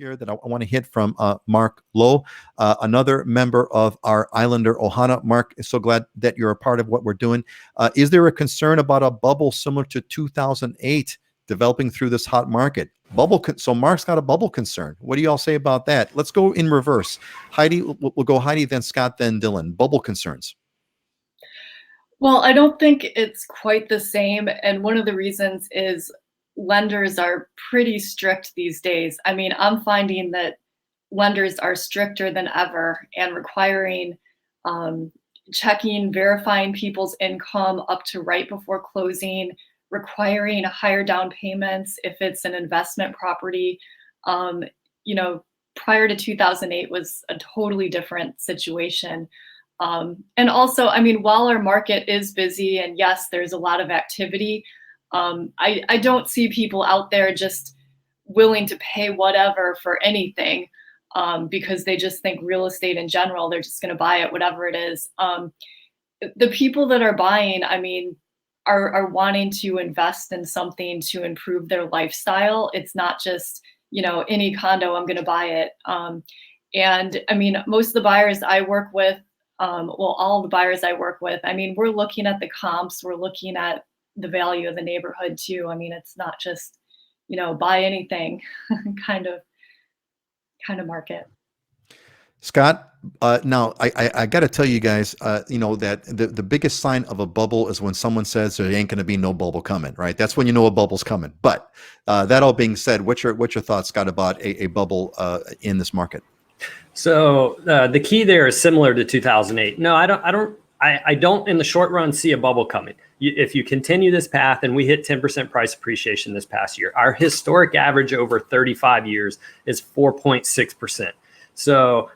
here that I want to hit from Mark Lowe, another member of our Islander Ohana. Mark, so glad that you're a part of what we're doing. Is there a concern about a bubble similar to 2008 developing through this hot market? So Mark's got a bubble concern. What do you all say about that? Let's go in reverse. Heidi, we'll go Heidi, then Scott, then Dylan. Bubble concerns. Well, I don't think it's quite the same. And one of the reasons is lenders are pretty strict these days. I mean, I'm finding that lenders are stricter than ever and requiring checking, verifying people's income up to right before closing, requiring higher down payments if it's an investment property. Prior to 2008 was a totally different situation. And also, I mean, while our market is busy and yes, there's a lot of activity, I don't see people out there just willing to pay whatever for anything because they just think real estate in general, they're just going to buy it, whatever it is. The people that are buying, I mean, are wanting to invest in something to improve their lifestyle. It's not just, any condo, I'm going to buy it. And I mean, most of the buyers I work with, all the buyers I work with, I mean, we're looking at the comps, we're looking at the value of the neighborhood too. I mean, it's not just, buy anything kind of market. Scott, now I got to tell you guys, that the biggest sign of a bubble is when someone says there ain't going to be no bubble coming, right? That's when you know a bubble's coming. But that all being said, what's your thoughts, Scott, about a bubble in this market? So the key there is similar to 2008. No, I don't in the short run see a bubble coming. If you continue this path and we hit 10% price appreciation this past year, our historic average over 35 years is 4.6%. So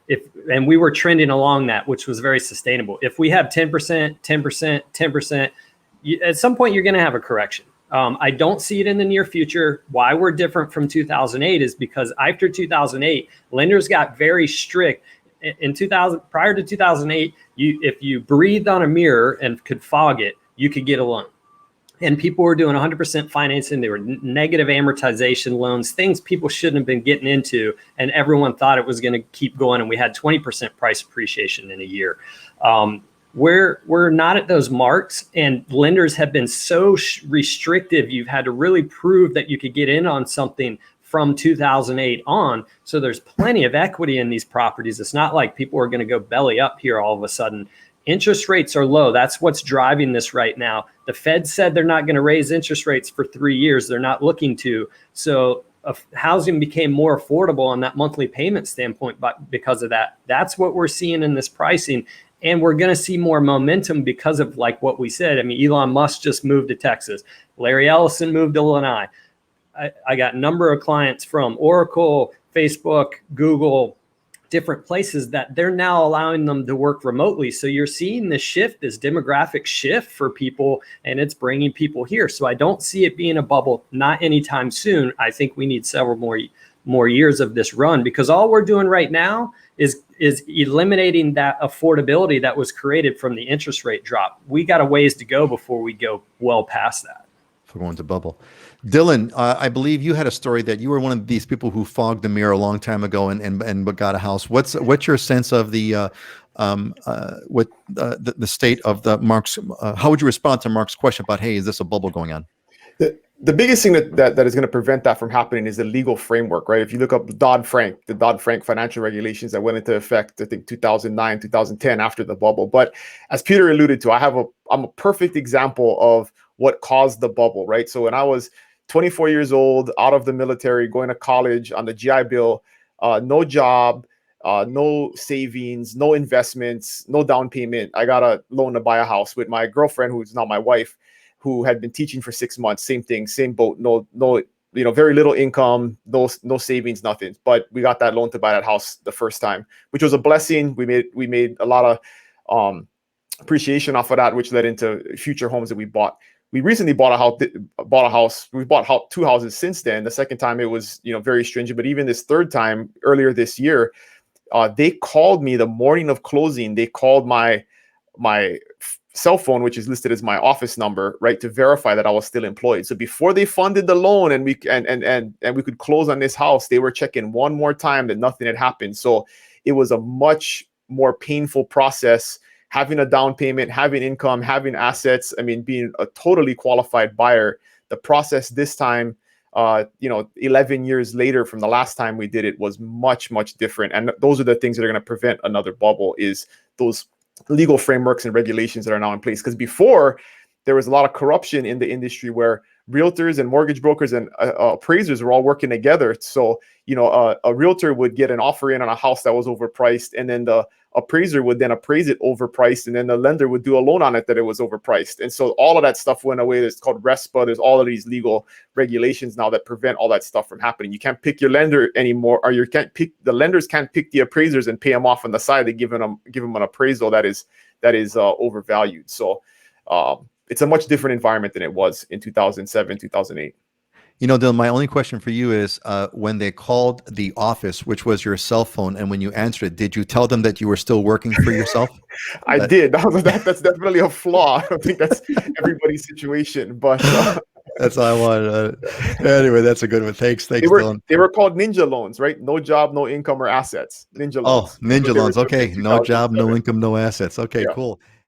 and we were trending along that, which was very sustainable. If we have 10%, 10%, 10%, at some point you're going to have a correction. I don't see it in the near future. Why we're different from 2008 is because after 2008, lenders got very strict. Prior to 2008, if you breathed on a mirror and could fog it, you could get a loan. And people were doing 100% financing. They were negative amortization loans, things people shouldn't have been getting into. And everyone thought it was going to keep going. And we had 20% price appreciation in a year. We're not at those marks, and lenders have been so restrictive. You've had to really prove that you could get in on something from 2008 on. So there's plenty of equity in these properties. It's not like people are going to go belly up here all of a sudden. Interest rates are low. That's what's driving this right now. The Fed said they're not going to raise interest rates for 3 years. They're not looking to. So housing became more affordable on that monthly payment standpoint, but because of that, that's what we're seeing in this pricing. And we're going to see more momentum because of like what we said. I mean, Elon Musk just moved to Texas. Larry Ellison moved to Lanai. I got a number of clients from Oracle, Facebook, Google, different places that they're now allowing them to work remotely. So you're seeing this shift, this demographic shift for people, and it's bringing people here. So I don't see it being a bubble, not anytime soon. I think we need several more years of this run, because all we're doing right now is eliminating that affordability that was created from the interest rate drop. We got a ways to go before we go well past that. For going to bubble. Dylan, I believe you had a story that you were one of these people who fogged the mirror a long time ago and got a house. What's your sense of the state of the Mark's? How would you respond to Mark's question about, hey, is this a bubble going on? The biggest thing that is going to prevent that from happening is the legal framework, right? If you look up the Dodd-Frank financial regulations that went into effect, I think 2009, 2010, after the bubble. But as Peter alluded to, I'm a perfect example of what caused the bubble, right? So when I was 24 years old, out of the military, going to college on the GI Bill, no job, no savings, no investments, no down payment. I got a loan to buy a house with my girlfriend, who's not my wife, who had been teaching for 6 months. Same thing, same boat, no, very little income, no savings, nothing. But we got that loan to buy that house the first time, which was a blessing. We made a lot of appreciation off of that, which led into future homes that we bought. We recently bought a house. We bought 2 houses since then. The second time it was, very stringent. But even this third time, earlier this year, they called me the morning of closing. They called my cell phone, which is listed as my office number, right, to verify that I was still employed. So before they funded the loan and we could close on this house, they were checking one more time that nothing had happened. So it was a much more painful process, having a down payment, having income, having assets. I mean, being a totally qualified buyer. The process this time, 11 years later from the last time we did it, was much, much different. And those are the things that are going to prevent another bubble, is those legal frameworks and regulations that are now in place. Because before, there was a lot of corruption in the industry where realtors and mortgage brokers and appraisers were all working together. So, a realtor would get an offer in on a house that was overpriced, and then the appraiser would then appraise it overpriced, and then the lender would do a loan on it that it was overpriced. And so all of that stuff went away. It's called RESPA. There's all of these legal regulations now that prevent all that stuff from happening. You can't pick your lender anymore, or the lenders can't pick the appraisers and pay them off on the side. They give them an appraisal that is overvalued. So it's a much different environment than it was in 2007, 2008. Dylan, my only question for you is, when they called the office, which was your cell phone, and when you answered it, did you tell them that you were still working for yourself? I did. That's definitely a flaw. I don't think that's everybody's situation, but that's all I wanted. Anyway, that's a good one. Thanks, Dylan. They were called ninja loans, right? No job, no income or assets. Ninja loans. Oh, ninja loans. Okay. No job, no income, no assets. Okay, Yeah. cool.